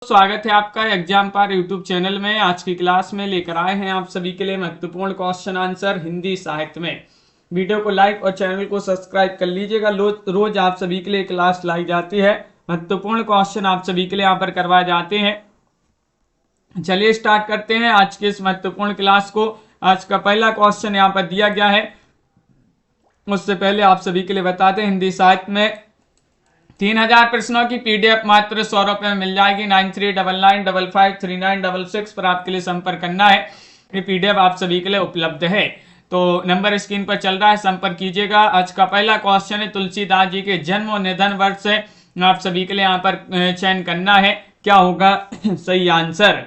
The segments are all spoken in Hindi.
स्वागत है आपका एग्जाम पार यूट्यूब चैनल में। आज की क्लास में लेकर आए हैं आप सभी के लिए महत्वपूर्ण क्वेश्चन आंसर हिंदी साहित्य में। वीडियो को लाइक और चैनल को सब्सक्राइब कर लीजिएगा। रोज आप सभी के लिए क्लास लाई जाती है, महत्वपूर्ण क्वेश्चन आप सभी के लिए यहाँ पर करवाए जाते हैं। चलिए स्टार्ट करते हैं आज के इस महत्वपूर्ण क्लास को। आज का पहला क्वेश्चन यहाँ पर दिया गया है। उससे पहले आप सभी के लिए बताते हैं हिंदी साहित्य में 3000 प्रश्नों की पीडीएफ मात्र 100 रुपए में मिल जाएगी। 9399553966 पर आपके लिए संपर्क करना है। ये पीडीएफ आप सभी के लिए उपलब्ध है, तो नंबर स्क्रीन पर चल रहा है, संपर्क कीजिएगा। आज का पहला क्वेश्चन है तुलसीदास जी के जन्म और निधन वर्ष से आप सभी के लिए यहाँ पर चयन करना है। क्या होगा सही आंसर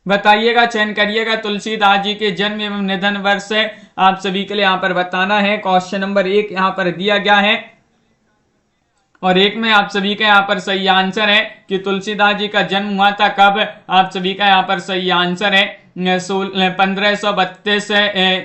बताइएगा, चयन करिएगा। तुलसीदास जी के जन्म एवं निधन वर्ष से आप सभी के लिए यहाँ पर बताना है। क्वेश्चन नंबर 1 यहाँ पर दिया गया है और 1 में आप सभी का यहाँ पर सही आंसर है कि तुलसीदास जी का जन्म हुआ था कब। आप सभी का यहाँ पर सही आंसर है 1532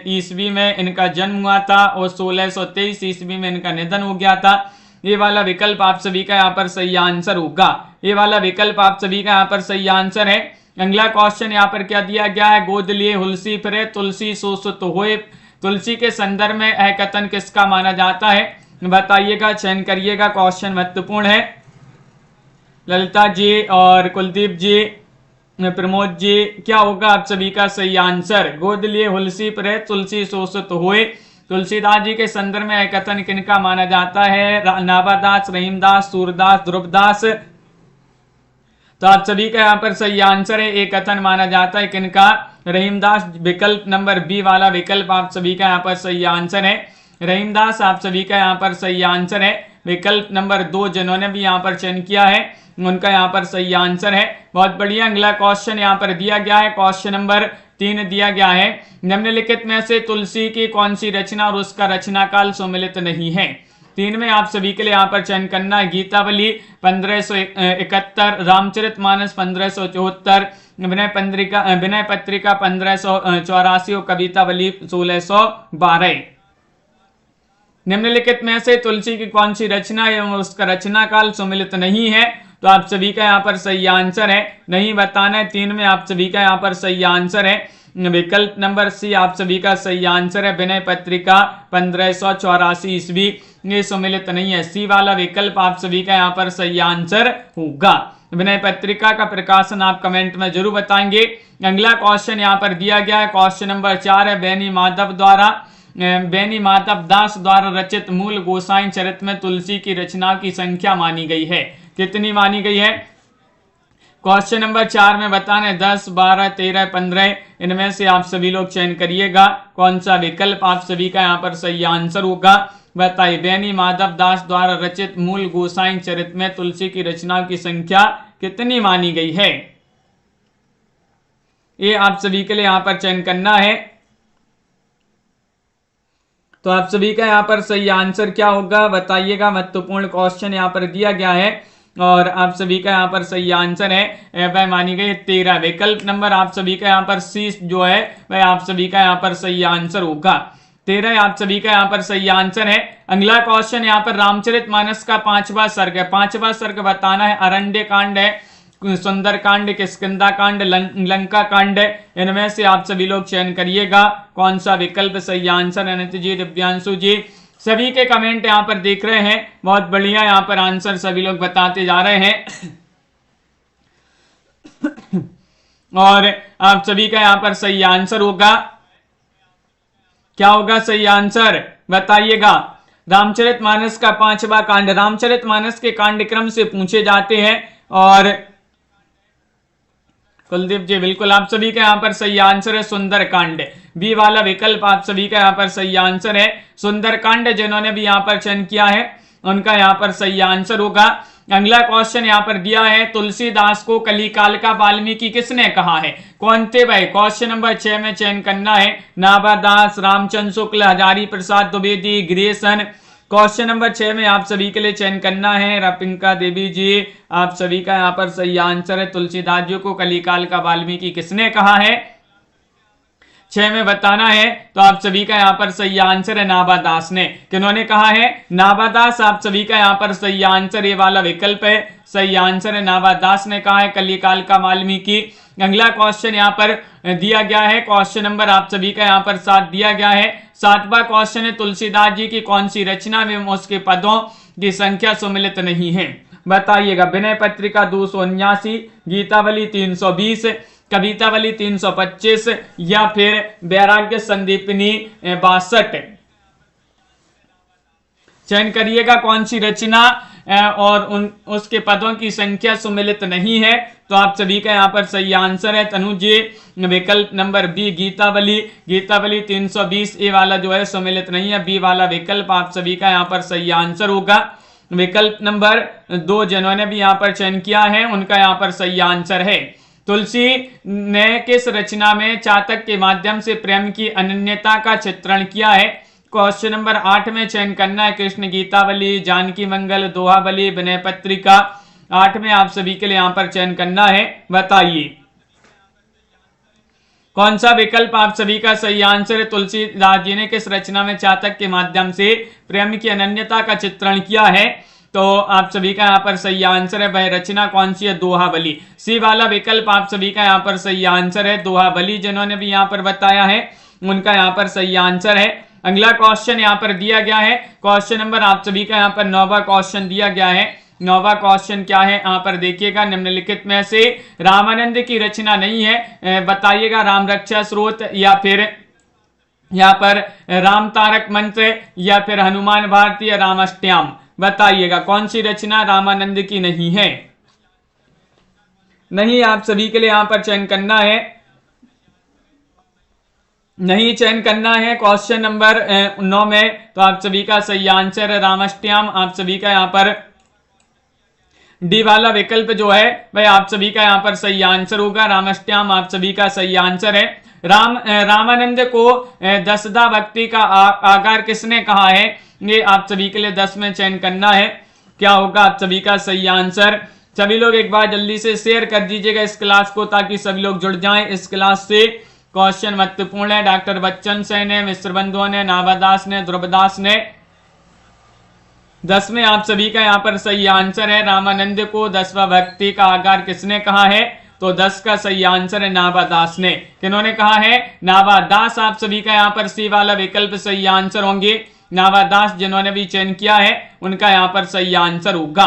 ईस्वी में इनका जन्म हुआ था और 1623 ईस्वी में इनका निधन हो गया था। ये वाला विकल्प आप सभी का यहाँ पर सही आंसर होगा। ये वाला विकल्प आप सभी का यहाँ पर सही आंसर है। अगला क्वेश्चन यहाँ पर क्या दिया गया है, गोद लिए हुलसी फिरे तुलसी सोसुत होए। तुलसी के संदर्भ में यह कथन किसका माना जाता है बताइएगा, चयन करिएगा। क्वेश्चन महत्वपूर्ण है। ललिता जी और कुलदीप जी, प्रमोद जी, क्या होगा आप सभी का सही आंसर। गोद लिए हुलसी फिरे तुलसी सोसुत होए। तुलसीदास जी के संदर्भ में यह कथन किनका माना जाता है, नाभादास, रहीमदास, सूरदास, ध्रुवदास। तो आप सभी का यहाँ पर सही आंसर है, एक कथन माना जाता है किनका, रहीमदास। विकल्प नंबर बी वाला विकल्प आप सभी का यहाँ पर सही आंसर है, रहीमदास आप सभी का यहाँ पर सही आंसर है। विकल्प नंबर 2 जिन्होंने भी यहाँ पर चयन किया है उनका यहाँ पर सही आंसर है। बहुत बढ़िया। अगला क्वेश्चन यहाँ पर दिया गया है, क्वेश्चन नंबर 3 दिया गया है, निम्नलिखित में से तुलसी की कौन सी रचना और उसका रचना काल सुमिलित नहीं है। 3 में आप सभी के लिए यहाँ पर चयन करना है। गीतावली 1571, रामचरितमानस 1574, विनय पत्रिका 1584 और कवितावली 1612। निम्नलिखित में से तुलसी की कौन सी रचना एवं उसका रचना काल सुमिलित नहीं है। तो आप सभी का यहाँ पर सही आंसर है, नहीं बताना है। 3 में आप सभी का यहाँ पर सही आंसर है। विकल्प नंबर सी आप सभी का सही आंसर है, विनय पत्रिका 1584 ईस्वी, ये सुमिलित नहीं है। सी वाला विकल्प आप सभी का यहाँ पर सही आंसर होगा। विनय पत्रिका का प्रकाशन आप कमेंट में जरूर बताएंगे। अगला क्वेश्चन यहाँ पर दिया गया है, क्वेश्चन नंबर 4 है, बेनी माधव दास द्वारा रचित मूल गोसाई चरित में तुलसी की रचना की संख्या मानी गई है। कितनी मानी गई है। क्वेश्चन नंबर 4 में बताने 10, 12, 13, 15 इनमें से आप सभी लोग चयन करिएगा कौन सा विकल्प आप सभी का यहाँ पर सही आंसर होगा। बताइए, बेनी माधव दास द्वारा रचित मूल गोसाई चरित में तुलसी की रचना की संख्या कितनी मानी गई है। ये आप सभी के लिए यहाँ पर चयन करना है। तो आप सभी का यहाँ पर सही आंसर क्या होगा बताइएगा। महत्वपूर्ण क्वेश्चन यहाँ पर दिया गया है और आप सभी का यहाँ पर सही आंसर है वह मानी गई 13। विकल्प नंबर आप सभी का यहाँ पर सी जो है वह आप सभी का यहाँ पर सही आंसर होगा। 13 आप सभी का यहाँ पर सही आंसर है। अगला क्वेश्चन यहाँ पर रामचरितमानस का 5वां सर्ग है। 5वां सर्ग बताना है। अरण्य कांड है, सुंदर कांड, किष्किंधा कांड, लंका कांड है। इनमें से आप सभी लोग चयन करिएगा कौन सा विकल्प सही आंसर। अनित जी, दिव्यांशु जी, सभी के कमेंट यहाँ पर देख रहे हैं। बहुत बढ़िया, यहाँ पर आंसर सभी लोग बताते जा रहे हैं और आप सभी का यहाँ पर सही आंसर होगा। क्या होगा सही आंसर बताइएगा। रामचरितमानस का 5वां कांड, रामचरितमानस के कांड क्रम से पूछे जाते हैं और कुलदीप जी बिल्कुल आप सभी का यहाँ पर सही आंसर है सुंदर कांड। बी वाला विकल्प आप सभी का यहाँ पर सही आंसर है सुंदर कांड। जिन्होंने भी यहाँ पर चयन किया है उनका यहाँ पर सही आंसर होगा। अगला क्वेश्चन यहाँ पर दिया है, तुलसीदास को कलिकाल का वाल्मीकि किसने कहा है। कौन थे भाई। क्वेश्चन नंबर 6 में चयन करना है। Nabhadas, Ramchandra Shukla, Hazari Prasad Dwivedi, Grayson. Question number 6 में आप सभी के लिए चयन करना है। रपिंका देवी जी, आप सभी का यहाँ पर सही आंसर है तुलसीदास जी को कलिकाल का वाल्मीकि किसने कहा है। 6 में बताना है, तो आप सभी का यहाँ पर सही आंसर है नाभादास ने। किन्होंने कहा है? नाभादास। आप सभी का यहाँ पर सही आंसर ये वाला विकल्प है, सही आंसर है नाभादास ने कहा है। कलिकाल का वाल्मीकि। अगला क्वेश्चन यहाँ पर दिया गया है, क्वेश्चन नंबर आप सभी का यहाँ पर 7 दिया गया है। 7वां क्वेश्चन है, तुलसीदास जी की कौन सी रचना में उसके पदों की संख्या सुमिलित नहीं है? बताइएगा। विनय पत्रिका 279, गीतावली 320, कवितावली 325 या फिर वैराग्य संदीपनी 62। चयन करिएगा कौन सी रचना और उसके पदों की संख्या सुमिलित नहीं है। तो आप सभी का यहाँ पर सही आंसर है तनु जी, विकल्प नंबर बी गीतावली। गीतावली 320 ए वाला जो है सुमिलित नहीं है, बी वाला विकल्प आप सभी का यहाँ पर सही आंसर होगा। विकल्प नंबर 2 जिन्होंने भी यहाँ पर चयन किया है उनका यहाँ पर सही आंसर है। तुलसी ने किस रचना में चातक के माध्यम से प्रेम की अनन्यता का चित्रण किया है? क्वेश्चन नंबर 8 में चयन करना है, कृष्ण गीतावली, जानकी मंगल, दोहावली, विनय पत्रिका। 8 में आप सभी के लिए यहाँ पर चयन करना है, बताइए कौन सा विकल्प आप सभी का सही आंसर है? तुलसीदास जी ने किस रचना में चातक के माध्यम से प्रेम की अनन्यता का चित्रण किया है? तो आप सभी का यहाँ पर सही आंसर है, वह रचना कौन सी है? दोहावली। सी वाला विकल्प आप सभी का यहाँ पर सही आंसर है, दोहावली। जिन्होंने भी यहाँ पर बताया है उनका यहाँ पर सही आंसर है। अगला क्वेश्चन यहाँ पर दिया गया है, क्वेश्चन नंबर आप सभी का यहाँ पर 9वां क्वेश्चन दिया गया है। 9वां क्वेश्चन क्या है यहाँ पर देखिएगा, निम्नलिखित में से रामानंद की रचना नहीं है, बताइएगा। राम रक्षा स्रोत या फिर यहाँ पर राम तारक मंत्र या फिर हनुमान भारती या रामाष्टयाम। बताइएगा कौन सी रचना रामानंद की नहीं है? नहीं, आप सभी के लिए यहाँ पर चयन करना है, नहीं चयन करना है क्वेश्चन नंबर 9 में। तो आप सभी का सही आंसर है रामाष्टयाम। आप सभी का यहाँ पर डी वाला विकल्प जो है वह आप सभी का यहाँ पर सही आंसर होगा, रामाष्टयाम आप सभी का सही आंसर है। रामानंद को 10दा भक्ति का आकार किसने कहा है? ये आप सभी के लिए 10 में चयन करना है, क्या होगा आप सभी का सही आंसर? सभी लोग एक बार जल्दी से शेयर कर दीजिएगा इस क्लास को ताकि सभी लोग जुड़ जाएं इस क्लास से। क्वेश्चन महत्वपूर्ण है, डॉक्टर बच्चन से ने, मिश्र बंधुओं ने, नाभादास ने, ध्रुवदास ने। 10 में आप सभी का यहाँ पर सही आंसर है, रामानंद को 10वां भक्ति का आकार किसने कहा है? तो 10 का सही आंसर है नाभादास ने। किन्होंने कहा है? नाभादास। आप सभी का यहाँ पर सी वाला विकल्प सही आंसर होंगे, नाभादास। जिन्होंने भी चयन किया है उनका यहाँ पर सही आंसर होगा।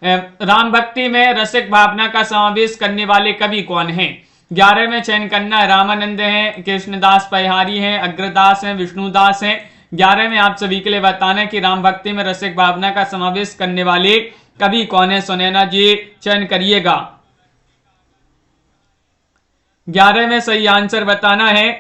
राम भक्ति में रसिक भावना का समावेश करने वाले कवि कौन हैं? 11 में चयन करना है, रामानंद हैं, कृष्णदास परिहारी हैं, अग्रदास हैं, विष्णुदास हैं। 11 में आप सभी के लिए बताना है कि राम भक्ति में रसिक भावना का समावेश करने वाले कवि कौन है? सुनैना जी चयन करिएगा। 11 में सही आंसर बताना है,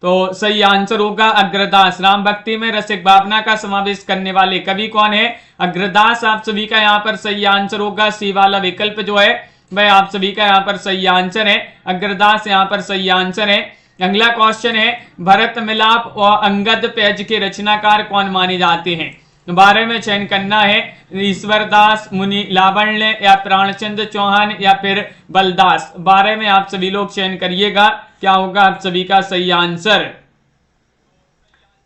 तो सही आंसर होगा अग्रदास। राम भक्ति में रसिक भावना का समावेश करने वाले कवि कौन है? अग्रदास। आप सभी का यहाँ पर सही आंसर होगा, सी वाला विकल्प जो है वह आप सभी का यहाँ पर सही आंसर है, अग्रदास यहाँ पर सही आंसर है। अगला क्वेश्चन है, भरत मिलाप और अंगद पेज के रचनाकार कौन माने जाते हैं? 12 में चयन करना है, ईश्वरदास, मुनि लावण्य या प्राणचंद्र चौहान या फिर बलदास। 12 में आप सभी लोग चयन करिएगा, क्या होगा आप सभी का सही आंसर?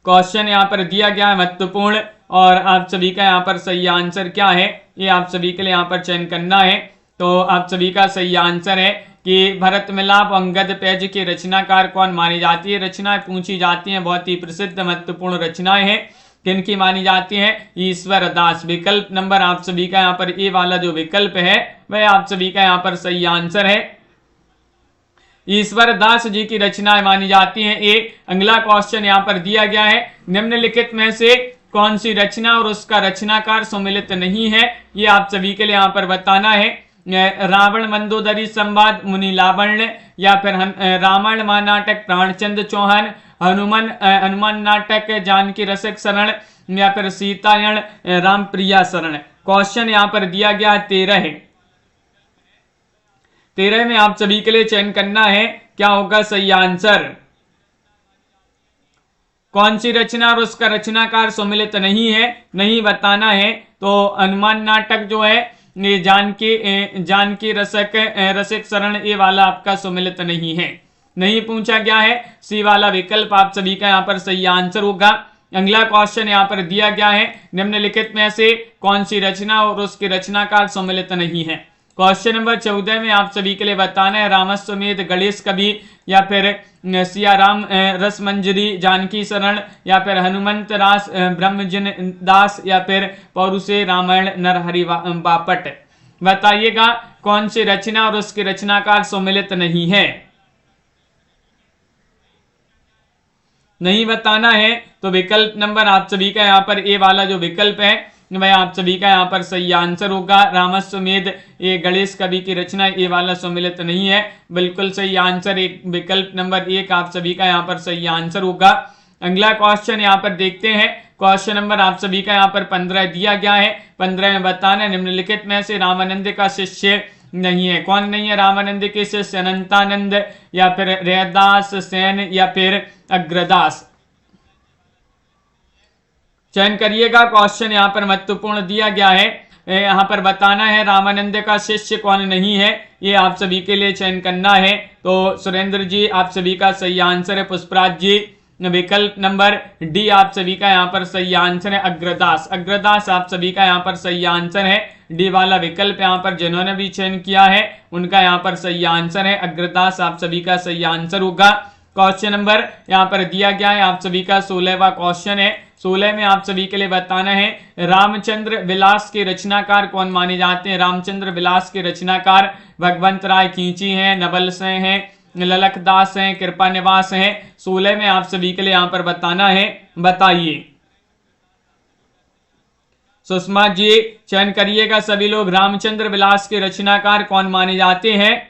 क्वेश्चन यहाँ पर दिया गया है महत्वपूर्ण, और आप सभी का यहाँ पर सही आंसर क्या है ये आप सभी के लिए यहाँ पर चयन करना है। तो आप सभी का सही आंसर है कि भरत मिलाप अंगद पेज की रचनाकार कौन मानी जाती है? रचनाएं पूछी जाती हैं, बहुत ही प्रसिद्ध महत्वपूर्ण रचनाएं हैं, किनकी मानी जाती है? ईश्वर दास। विकल्प नंबर आप सभी का यहाँ पर ए वाला जो विकल्प है वह आप सभी का यहाँ पर सही आंसर है, ईश्वर दास जी की रचनाएं मानी जाती हैं ए। अगला क्वेश्चन यहाँ पर दिया गया है, निम्नलिखित में से कौन सी रचना और उसका रचनाकार सम्मिलित नहीं है? ये आप सभी के लिए यहाँ पर बताना है। रावण मंदोदरी संवाद, मुनि लावण्य या फिर रामायण महानाटक प्राणचंद्र चौहान, हनुमान नाटक जानकी रसिक शरण या फिर सीतायण राम प्रिया शरण। क्वेश्चन यहाँ पर दिया गया 13 है, 13 में आप सभी के लिए चयन करना है, क्या होगा सही आंसर? कौन सी रचना और उसका रचनाकार सम्मिलित नहीं है, नहीं बताना है। तो हनुमान नाटक जो है ये जानकी रसिक शरण ये वाला आपका सम्मिलित नहीं है। नहीं पूछा गया है। सी वाला विकल्प आप सभी का यहाँ पर सही आंसर होगा। अगला क्वेश्चन यहाँ पर दिया गया है, निम्नलिखित में से कौन सी रचना और उसके रचनाकार सम्मिलित नहीं है। क्वेश्चन नंबर 14 में आप सभी के लिए बताना है, रामस्वमेध गणेश कवि या फिर सियाराम रसमंजरी जानकी शरण या फिर हनुमंत रास ब्रह्मजन दास या फिर पौरुषे रामायण नरहरि बापट। बताइएगा कौन सी रचना और उसके रचनाकार सम्मिलित नहीं है। नहीं बताना है तो विकल्प नंबर आप सभी का यहाँ पर ए वाला जो विकल्प है वह आप सभी का यहाँ पर सही आंसर होगा। रामस्वमेध ये गणेश कवि की रचना, ये वाला सम्मिलित नहीं है। बिल्कुल सही आंसर एक विकल्प नंबर 1 आप सभी का यहाँ पर सही आंसर होगा। अगला क्वेश्चन यहाँ पर देखते हैं। क्वेश्चन नंबर आप सभी का यहाँ पर 15 दिया गया है। 15 में बताना है, निम्नलिखित में से रामानंद का शिष्य नहीं है। कौन नहीं है रामानंद के शिष्य? अनंतानंद या फिर रैदास सेन या फिर अग्रदास। चयन करिएगा। क्वेश्चन यहाँ पर महत्वपूर्ण दिया गया है। यहाँ पर बताना है रामानंद का शिष्य कौन नहीं है, ये आप सभी के लिए चयन करना है। तो सुरेंद्र जी आप सभी का सही आंसर है। पुष्पराज जी विकल्प नंबर डी आप सभी का यहाँ पर सही आंसर है। अग्रदास, अग्रदास आप सभी का यहाँ पर सही आंसर है। डी वाला विकल्प यहाँ पर जिन्होंने भी चयन किया है उनका यहाँ पर सही आंसर है। अग्रदास आप सभी का सही आंसर होगा। क्वेश्चन नंबर यहाँ पर दिया गया है आप सभी का 16वां क्वेश्चन है। 16 में आप सभी के लिए बताना है, रामचंद्र विलास के रचनाकार कौन माने जाते हैं। रामचंद्र विलास के रचनाकार भगवंत राय खींची हैं, नवल सिंह हैं, ललकदास हैं, कृपा निवास हैं। 16 में आप सभी के लिए यहाँ पर बताना है, बताइए। सुषमा जी चयन करिएगा सभी लोग, रामचंद्र विलास के रचनाकार कौन माने जाते हैं।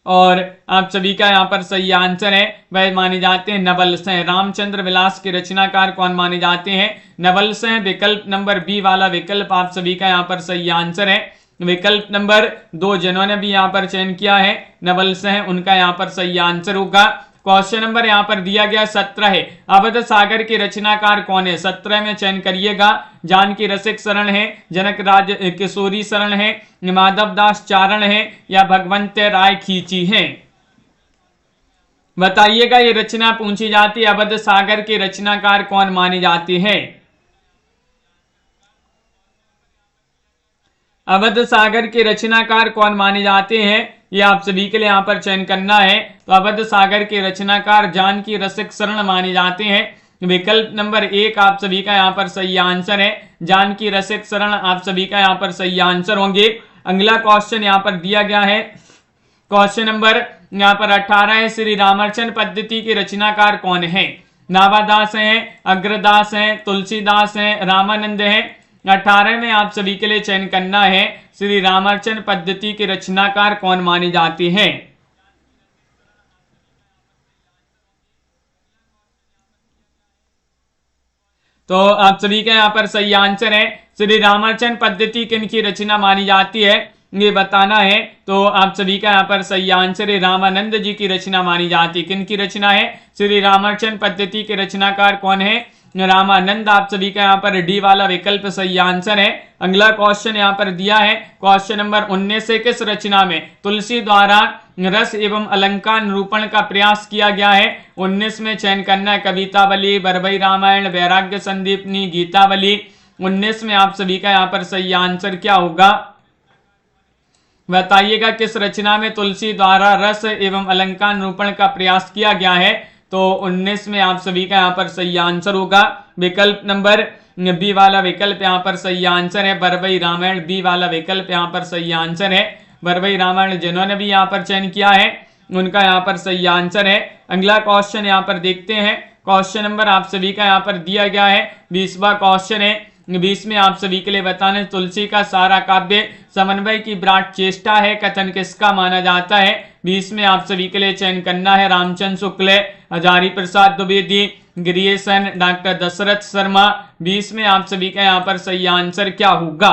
और आप सभी का यहाँ पर सही आंसर है, वह माने जाते हैं नवल सिंह। रामचंद्र विलास के रचनाकार कौन माने जाते हैं? नवल सिंह। विकल्प नंबर बी वाला विकल्प आप सभी का यहाँ पर सही आंसर है। विकल्प नंबर 2 जिन्होंने भी यहाँ पर चयन किया है नवल सिंह, उनका यहाँ पर सही आंसर होगा। क्वेश्चन नंबर यहाँ पर दिया गया 17 है, अवध सागर के रचनाकार कौन है। 17 में चयन करिएगा। जानकी रसिक शरण है, जनक राज किशोरी शरण है, माधव दास चारण है या भगवंत राय खींची है। बताइएगा ये रचना पूछी जाती है, अवध सागर के रचनाकार कौन माने जाते हैं। अवध सागर के रचनाकार कौन माने जाते हैं, ये आप सभी के लिए यहाँ पर चयन करना है। तो अवध सागर के रचनाकार जानकी रसिक शरण माने जाते हैं। विकल्प नंबर 1 आप सभी का यहाँ पर सही आंसर है। जानकी रसिक शरण आप सभी का यहाँ पर सही आंसर होंगे। अगला क्वेश्चन यहाँ पर दिया गया है। क्वेश्चन नंबर यहाँ पर 18 है, श्री रामचंद्र पद्धति के रचनाकार कौन है। नावादास हैं, अग्रदास हैं, तुलसीदास हैं, रामानंद हैं। 18 में आप सभी के लिए चयन करना है, श्री रामचंद्र पद्धति के रचनाकार कौन माने जाते हैं। तो आप सभी का यहाँ पर सही आंसर है, श्री रामचंद्र पद्धति किनकी रचना मानी जाती है, ये बताना है। तो आप सभी का यहाँ पर सही आंसर है, रामानंद जी की रचना मानी जाती है। किनकी रचना है? श्री रामचंद्र पद्धति के रचनाकार कौन है? रामानंद। आप सभी का यहाँ पर डी वाला विकल्प सही आंसर है। अगला क्वेश्चन यहाँ पर दिया है, क्वेश्चन नंबर 19 से किस रचना में तुलसी द्वारा रस एवं अलंकार निरूपण का प्रयास किया गया है। 19 में चयन करना है, कवितावली, बरबई रामायण, वैराग्य संदीपनी, गीतावली। 19 में आप सभी का यहाँ पर सही आंसर क्या होगा, बताइएगा। किस रचना में तुलसी द्वारा रस एवं अलंकार निरूपण का प्रयास किया गया है। तो 19 में आप सभी का यहाँ पर सही आंसर होगा। विकल्प नंबर बी वाला विकल्प यहाँ पर सही आंसर है, बरबई रामायण। बी वाला विकल्प यहाँ पर सही आंसर है, बरबई रामायण। जिन्होंने भी यहाँ पर चयन किया है उनका यहाँ पर सही आंसर है। अगला क्वेश्चन यहाँ पर देखते हैं। क्वेश्चन नंबर आप सभी का यहाँ पर दिया गया है, 20वां क्वेश्चन है। 20 में आप सभी के लिए बताना है, तुलसी का सारा काव्य समन्वय की विराट चेष्टा है, कथन किसका माना जाता है। 20 में आप सभी के लिए चयन करना है, रामचंद्र शुक्ल, हजारी प्रसाद द्विवेदी, गिरियसन, डॉक्टर दशरथ शर्मा। 20 में आप सभी का यहाँ पर सही आंसर क्या होगा,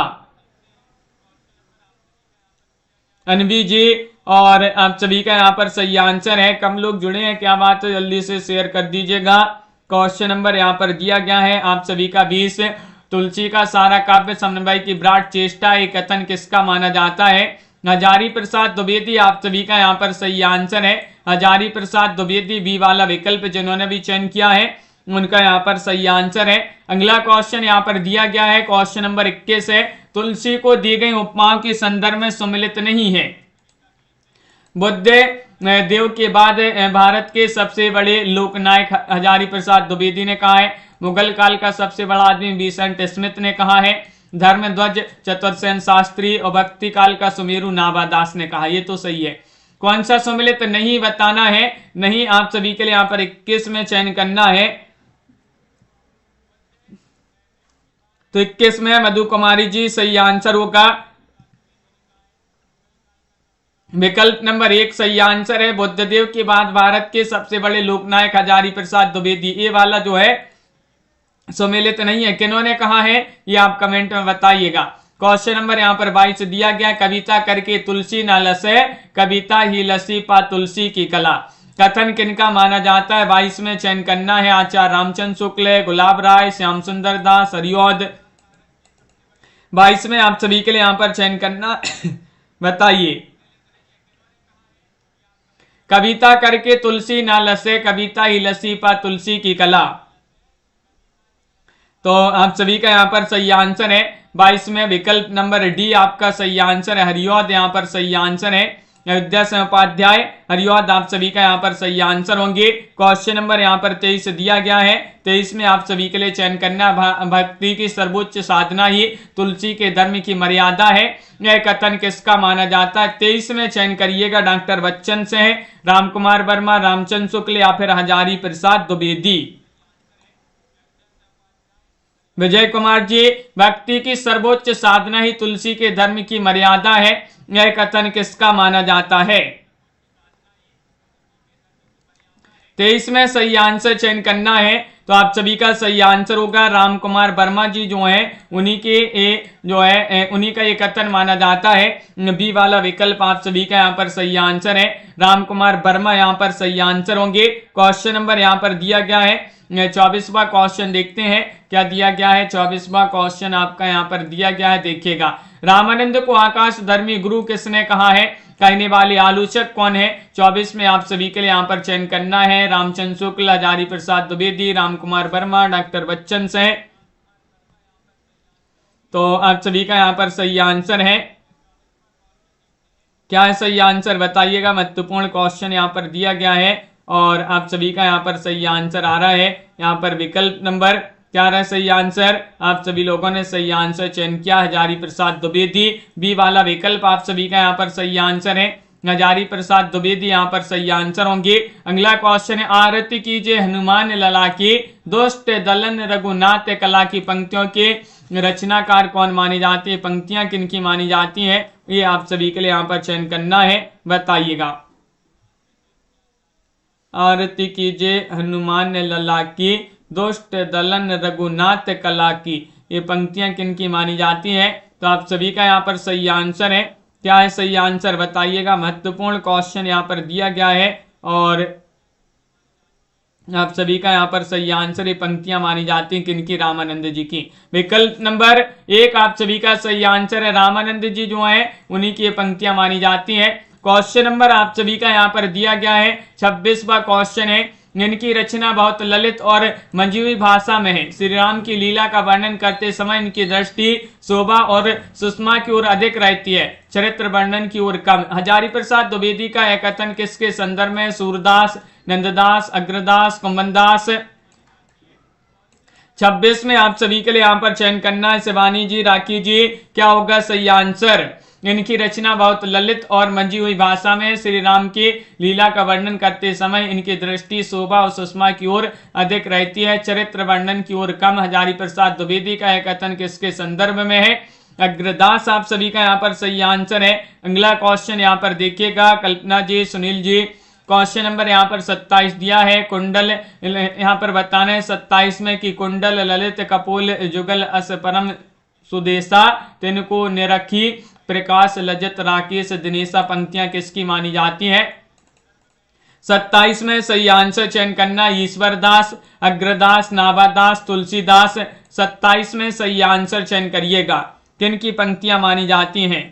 अनवी जी। और आप सभी का यहाँ पर सही आंसर है। कम लोग जुड़े हैं, क्या बात है, जल्दी से शेयर कर दीजिएगा। क्वेश्चन नंबर यहाँ पर दिया गया है आप सभी का 20, तुलसी का सारा काव्य समन्वय की विराट चेष्टा, एक कथन किसका माना जाता है। हजारी प्रसाद द्विवेदी आप सभी का यहाँ पर सही आंसर है हजारी प्रसाद द्विवेदी, बी वाला विकल्प जिन्होंने भी चयन किया है उनका यहाँ पर सही आंसर है। अगला क्वेश्चन यहाँ पर दिया गया है, क्वेश्चन नंबर 21 है, तुलसी को दी गई उपमाओं के संदर्भ में सम्मिलित नहीं है। बुद्ध देव के बाद भारत के सबसे बड़े लोकनायक हजारी प्रसाद द्विवेदी ने कहा है। मुगल काल का सबसे बड़ा आदमी बिसेंट स्मिथ ने कहा है। धर्मध्वज चतुर्सेन शास्त्री और भक्ति काल का सुमेरु नाभादास ने कहा। ये तो सही है। कौन सा सम्मिलित नहीं बताना है, नहीं आप सभी के लिए यहाँ पर 21 में चयन करना है। तो 21 में मधु कुमारी जी सही आंसर होगा। विकल्प नंबर 1 सही आंसर है। बुद्धदेव के बाद भारत के सबसे बड़े लोकनायक हजारी प्रसाद द्विवेदी, ये वाला जो है सम्मिलित नहीं है। किन्होंने कहा है ये आप कमेंट में बताइएगा। क्वेश्चन नंबर यहाँ पर 22 दिया गया, कविता करके तुलसी न लसे, कविता ही लसी पा तुलसी की कला। कथन किनका माना जाता है? 22 में चयन करना है। आचार्य रामचंद्र शुक्ल, गुलाब राय, श्याम सुंदर दास, हरिऔध। 22 में आप सभी के लिए यहाँ पर चयन करना बताइए। कविता करके तुलसी ना लसे, कविता ही लसी पा तुलसी की कला। तो आप सभी का यहाँ पर सही आंसर है। 22 में विकल्प नंबर डी आपका सही आंसर है। हरिऔध यहाँ पर सही आंसर है। अयोध्या से उपाध्याय, हरिऔध आप सभी का यहाँ पर सही आंसर होंगे। क्वेश्चन नंबर यहाँ पर 23 दिया गया है। 23 में आप सभी के लिए चयन करना, भक्ति की सर्वोच्च साधना ही तुलसी के धर्म की मर्यादा है। यह कथन किसका माना जाता है? 23 में चयन करिएगा। डॉक्टर बच्चन से है, राम कुमार वर्मा, रामचंद्र शुक्ल या फिर हजारी प्रसाद द्विवेदी। विजय कुमार जी, भक्ति की सर्वोच्च साधना ही तुलसी के धर्म की मर्यादा है, यह कथन किसका माना जाता है? 23 में सही आंसर चयन करना है। तो आप सभी का सही आंसर होगा राम कुमार वर्मा जी जो है उन्हीं के उन्हीं का ये कथन माना जाता है। बी वाला विकल्प आप सभी का यहाँ पर सही आंसर है। राम कुमार वर्मा यहाँ पर सही आंसर होंगे। क्वेश्चन नंबर यहाँ पर दिया गया है 24वां क्वेश्चन देखते हैं क्या दिया गया है। 24वां क्वेश्चन आपका यहाँ पर दिया गया है, देखिएगा। रामानंद को आकाश धर्मी गुरु किसने कहा है? कहने वाले आलोचक कौन है? 24 में आप सभी के लिए यहाँ पर चयन करना है। रामचंद्र शुक्ल, हजारी प्रसाद द्विवेदी, राम कुमार वर्मा, डॉक्टर बच्चन से। तो आप सभी का यहाँ पर सही आंसर है। क्या है सही आंसर बताइएगा। महत्वपूर्ण क्वेश्चन यहाँ पर दिया गया है और आप सभी का यहाँ पर सही आंसर आ रहा है। यहाँ पर विकल्प नंबर क्या रहा सही आंसर? आप सभी लोगों ने सही आंसर चयन किया, हजारी प्रसाद द्विवेदी। बी वाला विकल्प आप सभी का यहाँ पर सही आंसर है। हजारी प्रसाद द्विवेदी यहाँ पर सही आंसर होंगे। अगला क्वेश्चन है, आरती कीजिए हनुमान लला की, दुष्ट दलन रघुनाथ कला की पंक्तियों के रचनाकार कौन मानी जाती है? पंक्तियां किनकी मानी जाती हैं? ये आप सभी के लिए यहाँ पर चयन करना है, बताइएगा। आरती कीजिए हनुमान लला की, दुष्ट दलन रघुनाथ कला की, ये पंक्तियां किनकी मानी जाती हैं? तो आप सभी का यहाँ पर सही आंसर है। क्या है सही आंसर बताइएगा। महत्वपूर्ण क्वेश्चन यहाँ पर दिया गया है और आप सभी का यहाँ पर सही आंसर, ये पंक्तियां मानी जाती हैं किनकी? रामानंद जी की। विकल्प नंबर 1 आप सभी का सही आंसर है। रामानंद जी जो है उन्हीं की ये पंक्तियां मानी जाती हैं। क्वेश्चन नंबर आप सभी का यहाँ पर दिया गया है। 26वां क्वेश्चन है, इनकी रचना बहुत ललित और मंजूरी भाषा में है। श्री राम की लीला का वर्णन करते समय इनकी दृष्टि शोभा और सुषमा की ओर अधिक रहती है, चरित्र वर्णन की ओर कम। हजारी प्रसाद द्विवेदी का यह कथन किसके संदर्भ में? सूरदास, नंददास, अग्रदास, कुंभनदास। 26 में आप सभी के लिए यहाँ पर चयन करना है। शिवानी जी, राखी जी, क्या होगा सही आंसर? इनकी रचना बहुत ललित और मंजी हुई भाषा में श्री राम की लीला का वर्णन करते समय इनकी दृष्टि शोभा और सुषमा की ओर अधिक रहती है, चरित्र वर्णन की ओर कम। हजारी प्रसाद द्विवेदी का यह कथन किसके संदर्भ में है? अग्रदास आप सभी का यहाँ पर सही आंसर है। अगला क्वेश्चन यहाँ पर देखिएगा, कल्पना जी, सुनील जी। क्वेश्चन नंबर यहाँ पर 27 दिया है। कुंडल यहाँ पर बताना है 27 में कि कुंडल ललित कपोल जुगल अस परम सुदेशा तिनको निरखी प्रकाश लजत राकेश दिनेशा पंक्तियां किसकी मानी जाती हैं? 27 में सही आंसर चयन करना, ईश्वर दास, अग्रदास, नाभादास, तुलसीदास। 27 में सही आंसर चयन करिएगा, किन की पंक्तियां मानी जाती हैं?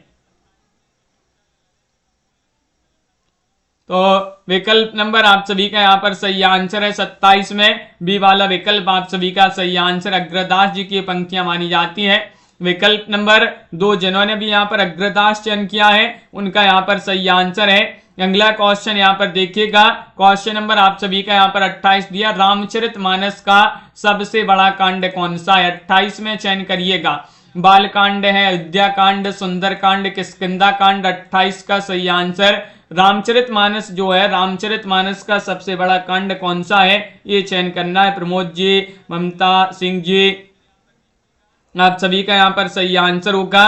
तो विकल्प नंबर आप सभी का यहाँ पर सही आंसर है 27 में बी वाला विकल्प आप सभी का सही आंसर। अग्रदास जी की पंक्तियां मानी जाती है। विकल्प नंबर 2 जिन्होंने भी यहाँ पर अग्रदास चयन किया है उनका यहाँ पर सही आंसर है। अगला क्वेश्चन यहाँ पर देखिएगा, क्वेश्चन नंबर आप सभी का यहाँ पर 28 दिया, रामचरितमानस का सबसे बड़ा कांड कौन सा है? 28 में चयन करिएगा। बाल कांड है, अयोध्या कांड, सुंदर कांड, किष्किंधा कांड। 28 का सही आंसर रामचरितमानस जो है, रामचरितमानस का सबसे बड़ा कांड कौन सा है ये चयन करना है। प्रमोद जी, ममता सिंह जी, आप सभी का यहाँ पर सही आंसर होगा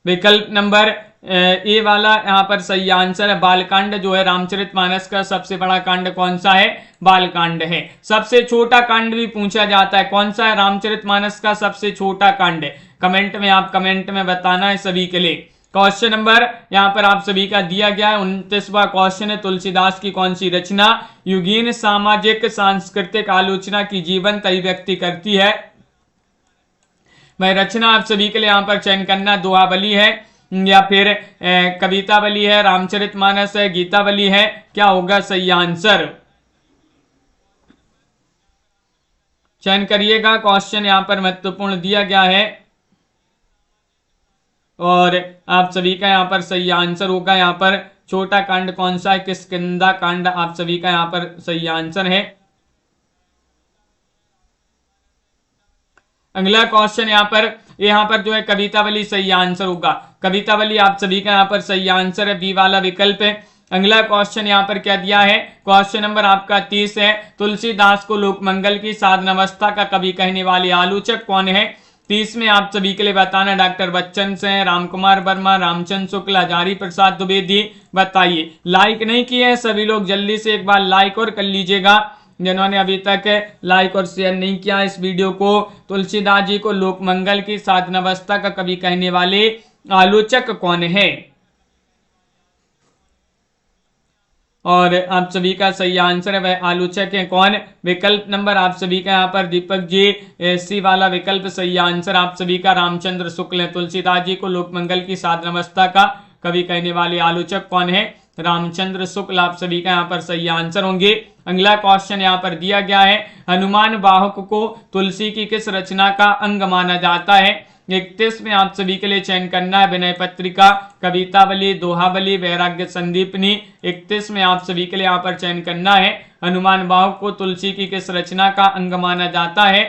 विकल्प नंबर ए वाला यहाँ पर सही आंसर है। बालकांड जो है रामचरितमानस का सबसे बड़ा कांड कौन सा है? बालकांड है। सबसे छोटा कांड भी पूछा जाता है, कौन सा है रामचरितमानस का सबसे छोटा कांड? कमेंट में आप कमेंट में बताना है सभी के लिए। क्वेश्चन नंबर यहाँ पर आप सभी का दिया गया है 29वां क्वेश्चन है, तुलसीदास की कौन सी रचना युगीन सामाजिक सांस्कृतिक आलोचना की जीवंत अभिव्यक्ति करती है? वह रचना आप सभी के लिए यहाँ पर चयन करना, दोहाबली है या फिर कवितावली है, रामचरितमानस है, गीतावली है, क्या होगा सही आंसर? चयन करिएगा। क्वेश्चन यहाँ पर महत्वपूर्ण दिया गया है और आप सभी का यहाँ पर सही आंसर होगा। यहाँ पर छोटा कांड कौन सा है? किष्किंधा कांड आप सभी का यहाँ पर सही आंसर है। अगला क्वेश्चन यहाँ पर जो है कवितावली सही आंसर होगा। कवितावली आप सभी का यहाँ पर सही आंसर है, बी वाला विकल्प है। अगला क्वेश्चन यहाँ पर क्या दिया है? क्वेश्चन नंबर आपका 30 है, तुलसीदास को लोकमंगल की साधनावस्था का कवि कहने वाले आलोचक कौन है? 30 में आप सभी के लिए बताना, डॉक्टर बच्चन से, रामकुमार वर्मा, रामचंद्र शुक्ल, हजारी प्रसाद द्विवेदी। बताइए। लाइक नहीं किए हैं सभी लोग, जल्दी से एक बार लाइक और कर लीजिएगा जिन्होंने अभी तक लाइक और शेयर नहीं किया इस वीडियो को। तुलसीदास जी को लोकमंगल की साधनावस्था का कवि कहने वाले आलोचक कौन है? और आप सभी का सही आंसर है वह आलोचक है कौन? विकल्प नंबर आप सभी का यहाँ पर दीपक जी, सी वाला विकल्प सही आंसर आप सभी का रामचंद्र शुक्ल है। तुलसीदास जी को लोकमंगल की साधनावस्था का कवि कहने वाले आलोचक कौन है? रामचंद्र शुक्ल आप सभी का यहाँ पर सही आंसर होंगे। अगला क्वेश्चन यहाँ पर दिया गया है, हनुमान वाहक को तुलसी की किस रचना का अंग माना जाता है? 31 में आप सभी के लिए चयन करना है, विनय पत्रिका, कवितावली, दोहावली, वैराग्य संदीपनी। 31 में आप सभी के लिए यहाँ पर चयन करना है, हनुमान वाहक को तुलसी की किस रचना का अंग माना जाता है?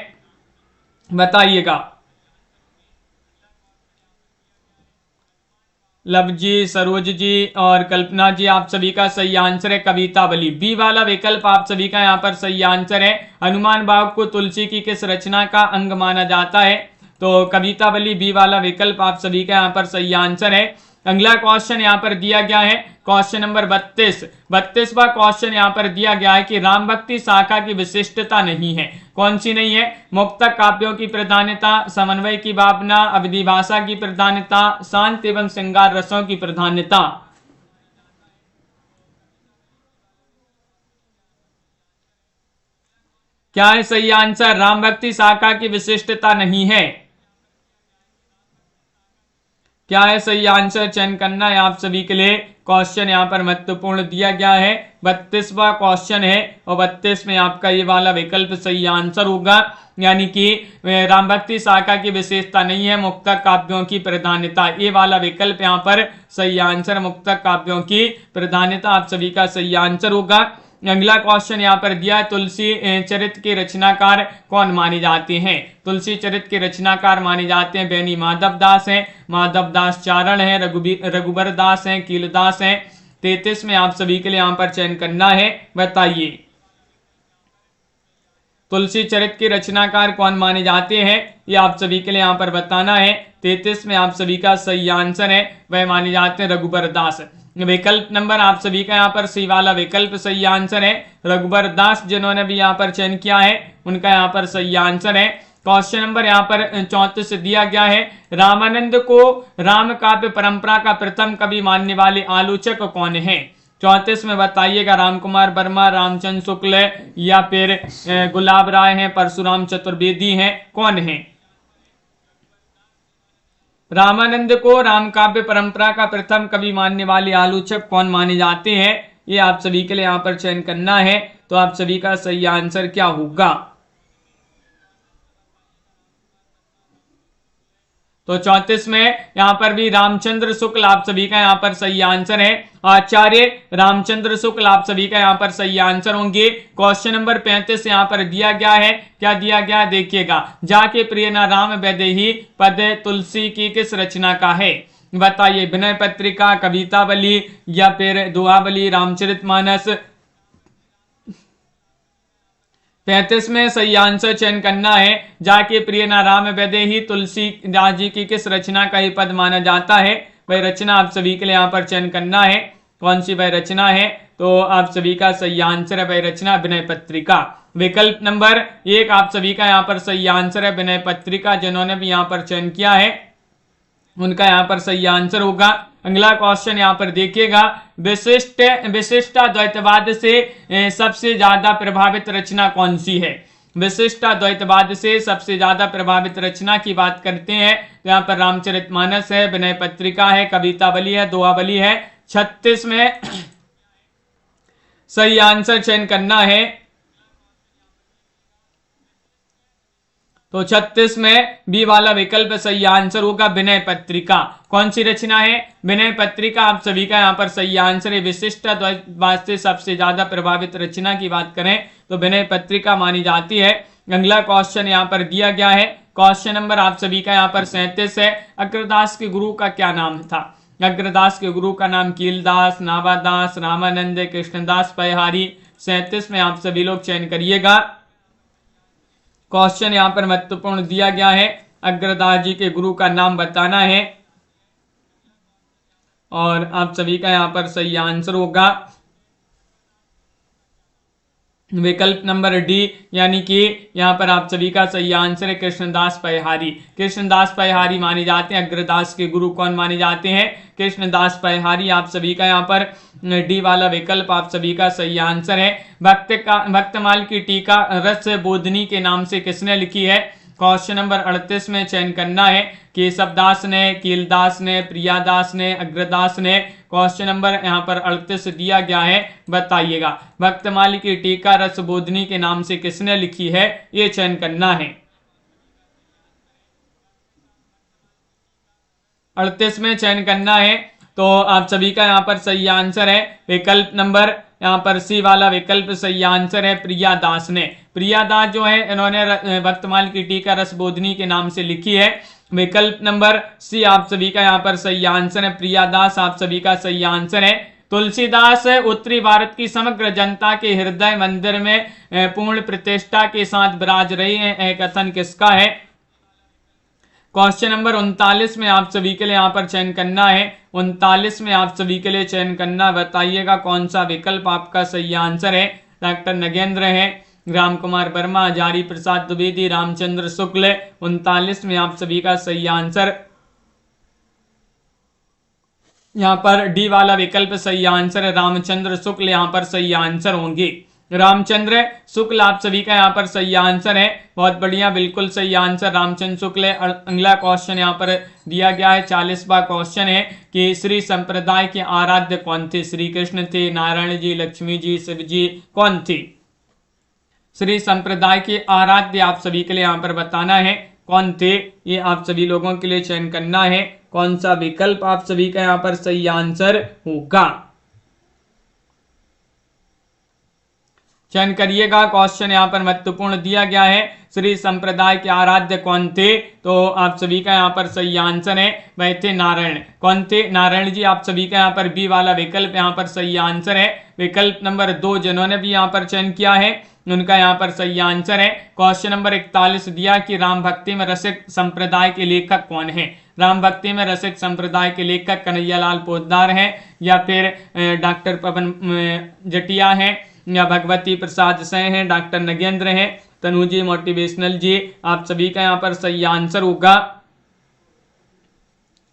बताइएगा। लव जी, सरोज जी और कल्पना जी, आप सभी का सही आंसर है कवितावली। बी वाला विकल्प आप सभी का यहाँ पर सही आंसर है, हनुमान वाहक को तुलसी की किस रचना का अंग माना जाता है? तो कवितावली बी वाला विकल्प आप सभी का यहाँ पर सही आंसर है। अगला क्वेश्चन यहाँ पर दिया गया है, क्वेश्चन नंबर 32वां क्वेश्चन यहाँ पर दिया गया है कि राम भक्ति शाखा की विशिष्टता नहीं है, कौन सी नहीं है? मुक्तक काव्यों की प्रधानता, समन्वय की भावना, अवधि भाषा की प्रधानता, शांत एवं श्रृंगार रसों की प्रधानता। क्या है सही आंसर? राम भक्ति शाखा की विशिष्टता नहीं है। क्या है सही आंसर? चयन करना है आप सभी के लिए। क्वेश्चन यहाँ पर महत्वपूर्ण दिया गया है, 32वां क्वेश्चन है और 32 में आपका ये वाला विकल्प सही आंसर होगा, यानी कि राम भक्ति शाखा की विशेषता नहीं है, मुक्तक काव्यों की प्रधानता। ये वाला विकल्प यहाँ पर सही आंसर, मुक्तक काव्यों की प्रधानता आप सभी का सही आंसर होगा। अगला क्वेश्चन यहाँ पर दिया है, तुलसी चरित्र के रचनाकार कौन माने जाते हैं? तुलसी चरित्र के रचनाकार माने जाते हैं बेनी माधव दास हैं, माधव दास चारण हैं, रघुबर दास हैं, कीलदास हैं। 33 में आप सभी के लिए यहाँ पर चयन करना है, बताइए। तुलसी चरित्र के रचनाकार कौन माने जाते हैं ये आप सभी के लिए यहाँ पर बताना है। 33 में आप सभी का सही आंसर है वह माने जाते हैं रघुबर दास। विकल्प नंबर आप सभी का यहाँ पर सी वाला विकल्प सही आंसर है, रघुबर दास जिन्होंने भी यहाँ पर चयन किया है उनका यहाँ पर सही आंसर है। क्वेश्चन नंबर यहाँ पर 34 दिया गया है, रामानंद को राम काव्य परंपरा का प्रथम कवि मानने वाले आलोचक कौन है? 34 में बताइएगा, रामकुमार वर्मा, रामचंद्र शुक्ल या फिर गुलाब राय हैं, परशुराम चतुर्वेदी हैं, कौन है? रामानंद को राम काव्य परंपरा का प्रथम कवि मानने वाले आलोचक कौन माने जाते हैं, ये आप सभी के लिए यहाँ पर चयन करना है। तो आप सभी का सही आंसर क्या होगा? तो 34 में यहाँ पर भी रामचंद्र शुक्ल आप सभी का यहाँ पर सही आंसर है। आचार्य रामचंद्र शुक्ल आप सभी का यहाँ पर सही आंसर होंगे। क्वेश्चन नंबर 35 यहाँ पर दिया गया है, क्या दिया गया है देखिएगा। जाके प्रिय न राम वैदेही पद तुलसी की किस रचना का है? बताइए, विनय पत्रिका, कवितावली या फिर दुआवली, रामचरितमानस। 35 में सही आंसर चयन करना है। जाके प्रिय न राम वैदेही तुलसी दास जी की किस रचना का ही पद माना जाता है? वह रचना आप सभी के लिए यहाँ पर चयन करना है। कौन सी वह रचना है? तो आप सभी का सही आंसर है वह रचना विनय पत्रिका। विकल्प नंबर 1 आप सभी का यहाँ पर सही आंसर है विनय पत्रिका। जिन्होंने भी यहाँ पर चयन किया है उनका यहाँ पर सही आंसर होगा। अगला क्वेश्चन यहाँ पर देखिएगा, विशिष्टाद्वैतवाद से सबसे ज्यादा प्रभावित रचना कौन सी है? विशिष्टाद्वैतवाद से सबसे ज्यादा प्रभावित रचना की बात करते हैं तो यहाँ पर रामचरितमानस है, विनय पत्रिका है, कवितावली है, दुआवली है। 36 में सही आंसर चयन करना है। तो 36 में बी वाला विकल्प सही आंसर होगा विनय पत्रिका। कौन सी रचना है? विनय पत्रिका आप सभी का यहाँ पर सही आंसर है। विशिष्टाद्वैतवाद से सबसे ज्यादा प्रभावित रचना की बात करें तो विनय पत्रिका मानी जाती है। अगला क्वेश्चन यहाँ पर दिया गया है, क्वेश्चन नंबर आप सभी का यहाँ पर 37 है। अग्रदास के गुरु का क्या नाम था? अग्रदास के गुरु का नाम कीलदास, नावादास, रामानंद, कृष्णदास परिहारी। 37 में आप सभी लोग चयन करिएगा। क्वेश्चन यहाँ पर महत्वपूर्ण दिया गया है, अग्रदास जी के गुरु का नाम बताना है और आप सभी का यहाँ पर सही आंसर होगा विकल्प नंबर डी, यानी कि यहाँ पर आप सभी का सही आंसर है कृष्णदास परिहारी। कृष्णदास परिहारी माने जाते हैं। अग्रदास के गुरु कौन माने जाते हैं? कृष्णदास परिहारी। आप सभी का यहाँ पर डी वाला विकल्प आप सभी का सही आंसर है। भक्तमाल की टीका रस बोधनी के नाम से किसने लिखी है? क्वेश्चन नंबर 38 में चयन करना है। केशवदास ने, कीलदास ने, प्रियादास ने, अग्रदास ने। क्वेश्चन नंबर यहाँ पर 38 दिया गया है, बताइएगा। भक्तमाल की टीका रस बोधनी के नाम से किसने लिखी है? ये चयन करना है। 38 में चयन करना है। तो आप सभी का यहाँ पर सही आंसर है विकल्प नंबर यहाँ पर सी वाला विकल्प सही आंसर है प्रियादास ने। प्रियादास जो है इन्होंने भक्तमाल की टीका रस बोधनी के नाम से लिखी है। विकल्प नंबर सी आप सभी का यहाँ पर सही आंसर है प्रियादास। आप सभी का सही आंसर है। तुलसीदास उत्तरी भारत की समग्र जनता के हृदय मंदिर में पूर्ण प्रतिष्ठा के साथ विराज रही है। कथन किसका है? क्वेश्चन नंबर 39 में आप सभी के लिए यहाँ पर चयन करना है। 39 में आप सभी के लिए चयन करना, बताइएगा कौन सा विकल्प आपका सही आंसर है। डॉक्टर नगेंद्र है, राम कुमार वर्मा, हजारी प्रसाद द्विवेदी, रामचंद्र शुक्ल। 39 में आप सभी का सही आंसर यहाँ पर डी वाला विकल्प सही आंसर है रामचंद्र शुक्ल। यहाँ पर सही आंसर होंगे रामचंद्र शुक्ल। आप सभी का यहाँ पर सही आंसर है। बहुत बढ़िया, बिल्कुल सही आंसर रामचंद्र शुक्ल है। अगला क्वेश्चन यहाँ पर दिया गया है, 40वां क्वेश्चन है कि श्री संप्रदाय के आराध्य कौन थे? श्री कृष्ण थे, नारायण जी, लक्ष्मी जी, शिव जी, कौन थे? श्री संप्रदाय के आराध्य आप सभी के लिए यहाँ पर बताना है कौन थे। ये आप सभी लोगों के लिए चयन करना है कौन सा विकल्प आप सभी का यहाँ पर सही आंसर होगा। चयन करिएगा। क्वेश्चन यहाँ पर महत्वपूर्ण दिया गया है, श्री संप्रदाय के आराध्य कौन थे? तो आप सभी का यहाँ पर सही आंसर है वह थे नारायण। कौन थे? नारायण जी। आप सभी का यहाँ पर बी वाला विकल्प यहाँ पर सही आंसर है। विकल्प नंबर 2 जिन्होंने भी यहाँ पर चयन किया है उनका यहाँ पर सही आंसर है। क्वेश्चन नंबर 41 दिया कि राम भक्ति में रसिक संप्रदाय के लेखक कौन है? राम भक्ति में रसिक संप्रदाय के लेखक कन्हैयालाल पोद्दार हैं या फिर डॉक्टर पवन जटिया हैं या भगवती प्रसाद सिंह हैं, डॉक्टर नगेंद्र हैं, तनु जी मोटिवेशनल जी। आप सभी का यहाँ पर सही आंसर होगा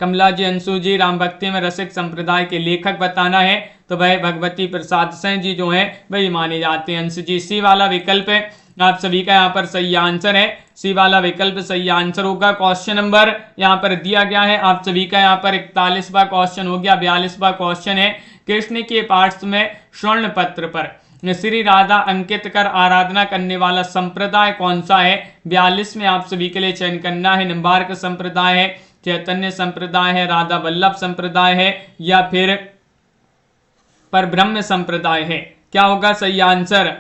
कमला जी, अंशु जी। राम भक्ति में रसिक संप्रदाय के लेखक बताना है तो वह भगवती प्रसाद सिंह जी जो हैं वही माने जाते हैं। अंशु जी। सी वाला विकल्प है आप सभी का यहाँ पर सही आंसर है सी वाला विकल्प सही आंसर होगा। क्वेश्चन नंबर यहाँ पर दिया गया है आप सभी का यहाँ पर 41वां क्वेश्चन हो गया। 42वां क्वेश्चन है कृष्ण के पार्श्व में स्वर्ण पत्र पर श्री राधा अंकित कर आराधना करने वाला संप्रदाय कौन सा है। 42 में आप सभी के लिए चयन करना है। निम्बार्क संप्रदाय है, चैतन्य संप्रदाय है, राधा वल्लभ संप्रदाय है या फिर परब्रह्म संप्रदाय है। क्या होगा सही आंसर।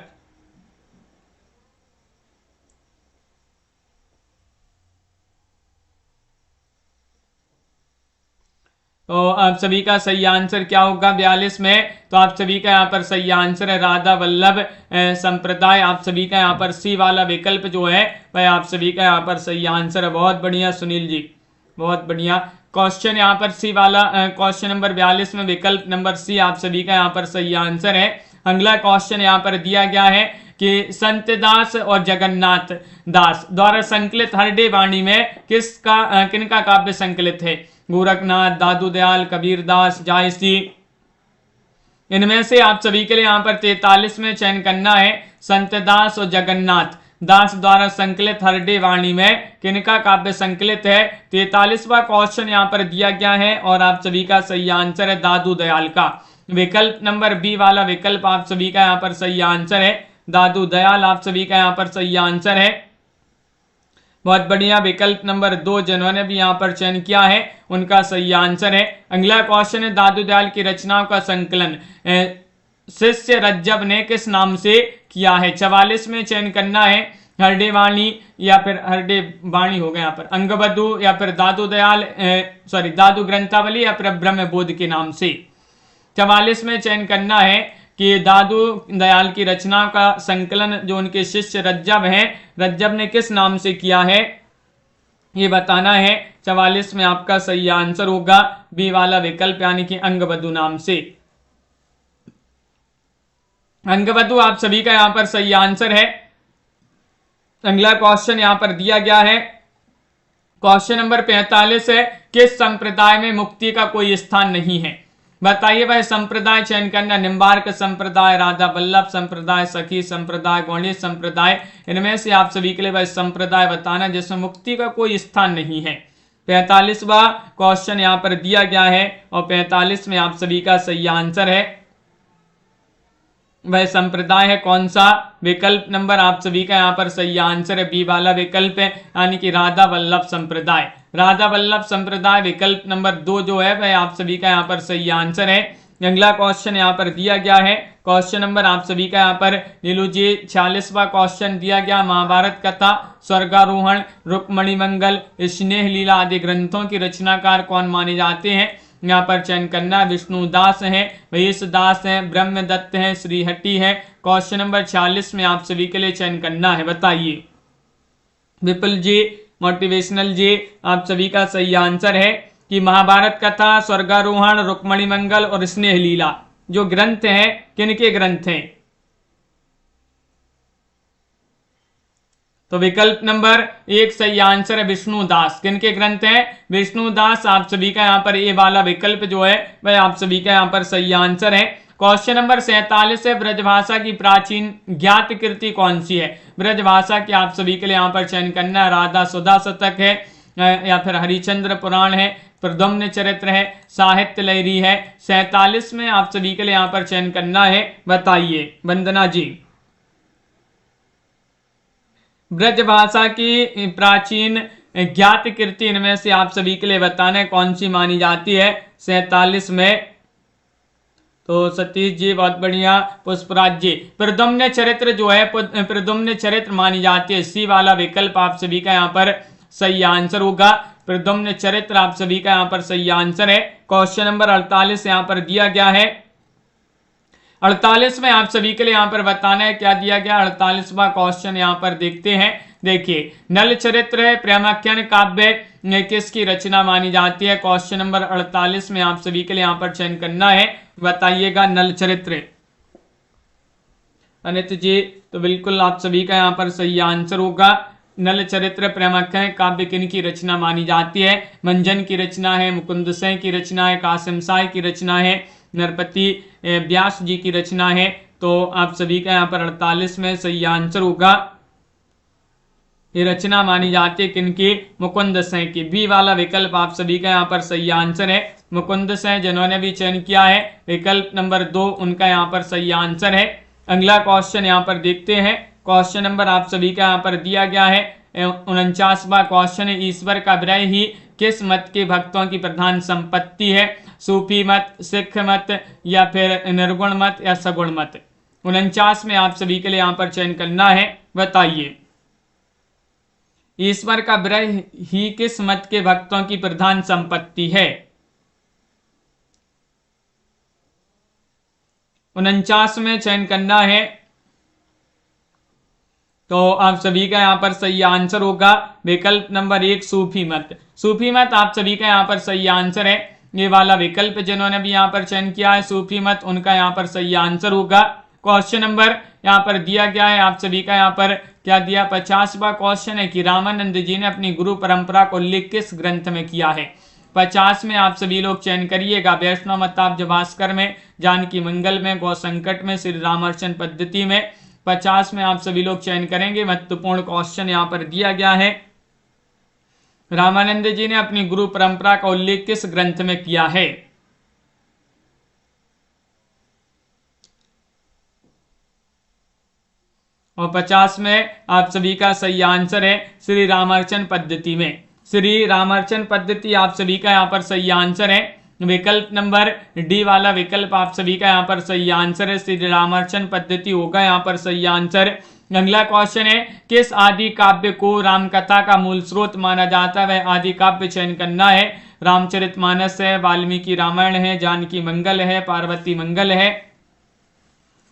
तो आप सभी का सही आंसर क्या होगा 42 में। तो आप सभी का यहाँ पर सही आंसर है राधा वल्लभ संप्रदाय। आप सभी का यहाँ पर सी वाला विकल्प जो है वह आप सभी का यहाँ पर सही आंसर है। बहुत बढ़िया सुनील जी, बहुत बढ़िया। क्वेश्चन यहाँ पर सी वाला क्वेश्चन नंबर 42 में विकल्प नंबर सी आप सभी का यहाँ पर सही आंसर है। अगला क्वेश्चन यहाँ पर दिया गया है कि संत दास और जगन्नाथ दास द्वारा संकलित हरडे वाणी में किनका काव्य संकलित है। गोरखनाथ, दादू दयाल, कबीर दास, जायसी। इनमें से आप सभी के लिए यहाँ पर 43 में चयन करना है। संत दास और जगन्नाथ दास द्वारा संकलित हरडे वाणी में किनका काव्य संकलित है। 43वां क्वेश्चन यहाँ पर दिया गया है और आप सभी का सही आंसर है दादू दयाल का। विकल्प नंबर बी वाला विकल्प आप सभी का यहाँ पर सही आंसर है। दादू दयाल आप सभी का यहाँ पर सही आंसर है। बहुत बढ़िया। विकल्प नंबर 2 जिन्होंने भी यहाँ पर चयन किया है उनका सही आंसर है। अगला क्वेश्चन है दादू दयाल की रचनाओं का संकलन शिष्य रज्जब ने किस नाम से किया है। 44 में चयन करना है। हरडे वाणी या फिर हरडे वाणी हो गया यहाँ पर अंगबधु या फिर दादू दयाल दादू ग्रंथावली या फिर ब्रह्म बोध के नाम से। 44 में चयन करना है कि दादू दयाल की रचनाओं का संकलन जो उनके शिष्य रज्जब हैं, रज्जब ने किस नाम से किया है ये बताना है। 44 में आपका सही आंसर होगा बी वाला विकल्प यानी कि अंगबधु नाम से। अंगबधु आप सभी का यहां पर सही आंसर है। अगला क्वेश्चन यहां पर दिया गया है। क्वेश्चन नंबर 45 है किस संप्रदाय में मुक्ति का कोई स्थान नहीं है। बताइए वह संप्रदाय चयन करना। निम्बार्क संप्रदाय, राधा वल्लभ संप्रदाय, सखी संप्रदाय, गौणी संप्रदाय। इनमें से आप सभी के लिए वह संप्रदाय बताना जिसमें मुक्ति का कोई स्थान नहीं है। 45वां क्वेश्चन यहाँ पर दिया गया है और 45 में आप सभी का सही आंसर है। वह संप्रदाय है कौन सा। विकल्प नंबर आप सभी का यहाँ पर सही आंसर है बी वाला विकल्प है यानी कि राधा वल्लभ संप्रदाय। राधा वल्लभ संप्रदाय विकल्प नंबर 2 जो है वह आप सभी का यहाँ पर सही आंसर है। अगला क्वेश्चन यहाँ पर दिया गया है। क्वेश्चन नंबर आप सभी का यहाँ पर नीलू जी 46वां क्वेश्चन दिया गया। महाभारत कथा, स्वर्गारोहण, रुक्मणी मंगल, स्नेह लीला आदि ग्रंथों की रचनाकार कौन माने जाते हैं। यहाँ पर चयन करना। विष्णु दास है, महेश दास है, ब्रह्मदत्त है, श्रीहट्टी है। क्वेश्चन नंबर 46 में आप सभी के लिए चयन करना है। बताइए विपुल जी, मोटिवेशनल जी, आप सभी का सही आंसर है कि महाभारत कथा, स्वर्गारोहण, रुक्मणी मंगल और स्नेह लीला जो ग्रंथ हैं किनके ग्रंथ हैं। तो विकल्प नंबर 1 सही आंसर है विष्णु दास। किनके ग्रंथ हैं विष्णु दास। आप सभी का यहाँ पर ए वाला विकल्प जो है वह आप सभी का यहाँ पर सही आंसर है। क्वेश्चन नंबर 47 है ब्रजभाषा की प्राचीन ज्ञात कृति कौन सी है। ब्रजभाषा की आप सभी के लिए यहाँ पर चयन करना है। राधा सुधा शतक है या फिर हरिचंद्र पुराण है, प्रद्युम्न चरित्र है, साहित्य लहरी है। 47 में आप सभी के लिए यहाँ पर चयन करना है। बताइए वंदना जी। ब्रजभाषा की प्राचीन ज्ञात कृति इनमें से आप सभी के लिए बताना है कौन सी मानी जाती है 47 में। तो सतीश जी बहुत बढ़िया। पुष्पराज जी प्रद्युम्न चरित्र जो है प्रद्युम्न चरित्र मानी जाती है। सी वाला विकल्प आप सभी का यहाँ पर सही आंसर होगा। प्रद्युम्न चरित्र आप सभी का यहाँ पर सही आंसर है। क्वेश्चन नंबर 48 यहाँ पर दिया गया है। 48 में आप सभी के लिए यहाँ पर बताना है क्या दिया गया। 48वां क्वेश्चन यहाँ पर देखते हैं। देखिए नल चरित्र है प्रेमाख्यान काव्य किसकी रचना मानी जाती है। क्वेश्चन नंबर 48 में आप सभी के लिए यहाँ पर चयन करना है। बताइएगा नल चरित्र। अनित जी तो बिल्कुल आप सभी का यहाँ पर सही आंसर होगा। नल चरित्र प्रेमाख्यान काव्य किन की रचना मानी जाती है। मंजन की रचना है, मुकुंद सेन की रचना है, कासिम साय की रचना है, नरपति व्यास जी की रचना है। तो आप सभी का यहाँ पर 48 में सही आंसर होगा ये रचना मानी जाती है किनकी? मुकुंद सेन की। बी वाला विकल्प आप सभी का यहाँ पर सही आंसर है। मुकुंद सेन जिन्होंने भी चयन किया है विकल्प नंबर 2 उनका यहाँ पर सही आंसर है। अगला क्वेश्चन यहाँ पर देखते हैं। क्वेश्चन नंबर आप सभी का यहाँ पर दिया गया है 49वां क्वेश्चन है, ईश्वर का विरह ही किस मत के भक्तों की प्रधान संपत्ति है? सूफी मत, सिख मत, या फिर निर्गुण मत, या सगुण मत? 49 में आप सभी के लिए यहाँ पर चयन करना है। बताइए, ईश्वर का विरह ही किस मत के भक्तों की प्रधान संपत्ति है? 49 में चयन करना है। तो आप सभी का यहाँ पर सही आंसर होगा विकल्प नंबर 1 सूफी मत। सूफी मत आप सभी का यहाँ पर सही आंसर है। ये वाला विकल्प जिन्होंने भी यहाँ पर चयन किया है सूफी मत, उनका यहाँ पर सही आंसर होगा। क्वेश्चन नंबर यहाँ पर दिया गया है आप सभी का यहाँ पर क्या दिया? 50वां क्वेश्चन है कि रामानंद जी ने अपनी गुरु परंपरा को उल्लेख किस ग्रंथ में किया है? 50 में आप सभी लोग चयन करिएगा। वैष्णव मताब्ज भास्कर में, जानकी मंगल में, गौ संकट में, श्री रामार्चन पद्धति में। 50 में आप सभी लोग चयन करेंगे। महत्वपूर्ण क्वेश्चन यहाँ पर दिया गया है, रामानंद जी ने अपनी गुरु परंपरा का उल्लेख किस ग्रंथ में किया है? और 50 में आप सभी का सही आंसर है श्री रामार्चन पद्धति में। श्री रामार्चन पद्धति आप सभी का यहाँ पर सही आंसर है। विकल्प नंबर डी वाला विकल्प आप सभी का यहाँ पर सही आंसर है। श्री रामार्चन पद्धति होगा यहाँ पर सही आंसर। अगला क्वेश्चन है, किस आदि काव्य को रामकथा का मूल स्रोत माना जाता है? वह आदि काव्य चयन करना है। रामचरितमानस है, वाल्मीकि रामायण है, जानकी मंगल है, पार्वती मंगल है।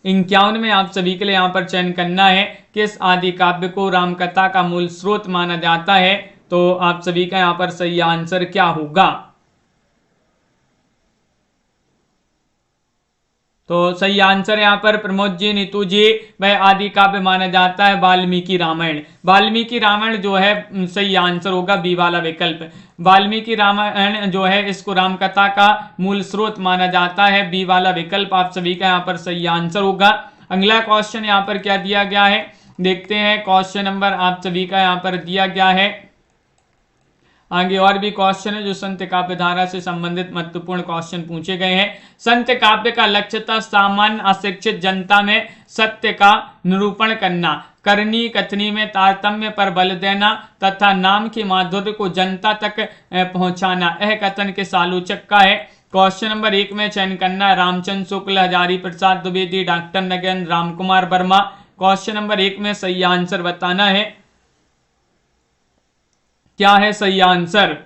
51 में आप सभी के लिए यहाँ पर चयन करना है किस आदि काव्य को रामकथा का मूल स्रोत माना जाता है। तो आप सभी का यहाँ पर सही आंसर क्या होगा? तो सही आंसर यहाँ पर प्रमोद जी, नीतू जी, वह आदि काव्य माना जाता है वाल्मीकि रामायण। वाल्मीकि रामायण जो है सही आंसर होगा बी वाला विकल्प। वाल्मीकि रामायण जो है इसको रामकथा का मूल स्रोत माना जाता है। बी वाला विकल्प आप सभी का यहाँ पर सही आंसर होगा। अगला क्वेश्चन यहाँ पर क्या दिया गया है देखते हैं। क्वेश्चन नंबर आप सभी का यहाँ पर दिया गया है। आगे और भी क्वेश्चन है जो संत काव्य धारा से संबंधित महत्वपूर्ण क्वेश्चन पूछे गए हैं। संत काव्य का लक्ष्य था सामान्य अशिक्षित जनता में सत्य का निरूपण करना, करनी कथनी में तारतम्य पर बल देना तथा नाम के माधुर्य को जनता तक पहुंचाना। यह कथन के आलोचक का है। क्वेश्चन नंबर 1 में चयन करना है Ramchandra Shukla, Hazari Prasad Dwivedi, doctor Nagendra, Ram Kumar Verma. Question number 1 में सही आंसर बताना है। क्या है सही आंसर?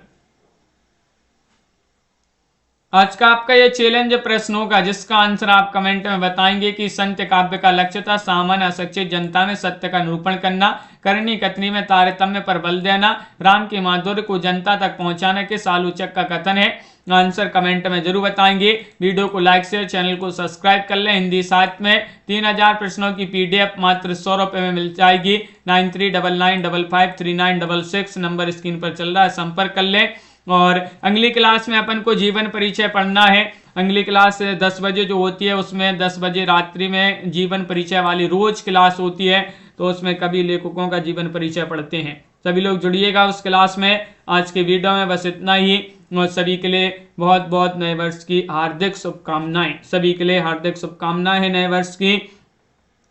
आज का आपका ये चैलेंज प्रश्न होगा जिसका आंसर आप कमेंट में बताएंगे कि संत काव्य का लक्ष्य था सामान्य अशिक्षित जनता में सत्य का निरूपण करना, करनी कथनी में तारतम्य पर बल देना, राम के माधुर्य को जनता तक पहुंचाने के आलोचक का कथन है। आंसर कमेंट में जरूर बताएंगे। वीडियो को लाइक शेयर, चैनल को सब्सक्राइब कर लें। हिंदी साहित्य में 3000 प्रश्नों की पीडीएफ मात्र 100 रुपए में मिल जाएगी। 9399553966 नंबर स्क्रीन पर चल रहा है, संपर्क कर लें। और अगली क्लास में अपन को जीवन परिचय पढ़ना है। अगली क्लास 10 बजे जो होती है उसमें 10 बजे रात्रि में जीवन परिचय वाली रोज क्लास होती है, तो उसमें कभी लेखकों का जीवन परिचय पढ़ते हैं। सभी लोग जुड़िएगा उस क्लास में। आज के वीडियो में बस इतना ही और सभी के लिए बहुत बहुत नए वर्ष की हार्दिक शुभकामनाएं। सभी के लिए हार्दिक शुभकामनाएं हैं नए वर्ष की।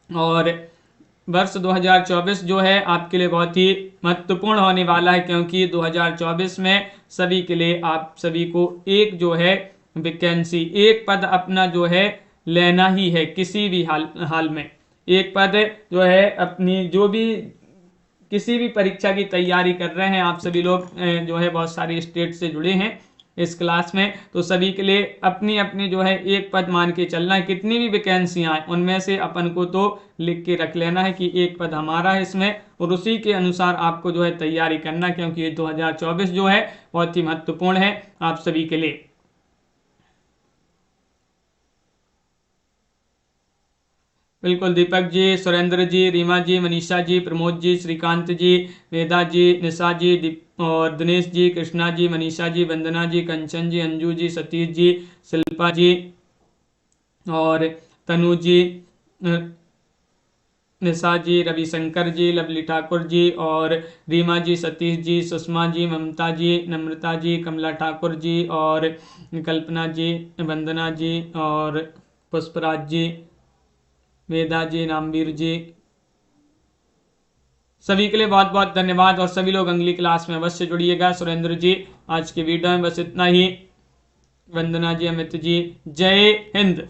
और वर्ष 2024 जो है आपके लिए बहुत ही महत्वपूर्ण होने वाला है, क्योंकि 2024 में सभी के लिए आप सभी को एक जो है वैकेंसी, एक पद अपना जो है लेना ही है। किसी भी हाल में एक पद जो है अपनी जो भी किसी भी परीक्षा की तैयारी कर रहे हैं आप सभी लोग जो है बहुत सारी स्टेट से जुड़े हैं इस क्लास में, तो सभी के लिए अपनी अपनी जो है एक पद मान के चलना है। कितनी भी वैकेंसियां आए उनमें से अपन को तो लिख के रख लेना है कि एक पद हमारा है इसमें, और उसी के अनुसार आपको जो है तैयारी करना, क्योंकि ये 2024 जो है बहुत ही महत्वपूर्ण है आप सभी के लिए। बिल्कुल दीपक जी, सुरेंद्र जी, रीमा जी, मनीषा जी, प्रमोद जी, श्रीकांत जी, वेदा जी, निशा जी, और दिनेश जी, कृष्णा जी, मनीषा जी, वंदना जी, कंचन जी, अंजू जी, सतीश जी, शिल्पा जी और तनु जी, निशा जी, रविशंकर जी, लवली ठाकुर जी और रीमा जी, सतीश जी, सुषमा जी, ममता जी, नम्रता जी, कमला ठाकुर जी और कल्पना जी, वंदना जी और पुष्पराज जी, वेदा जी, रामवीर जी, सभी के लिए बहुत बहुत धन्यवाद। और सभी लोग अगली क्लास में अवश्य जुड़िएगा। सुरेंद्र जी, आज के वीडियो में बस इतना ही। वंदना जी, अमित जी, जय हिंद।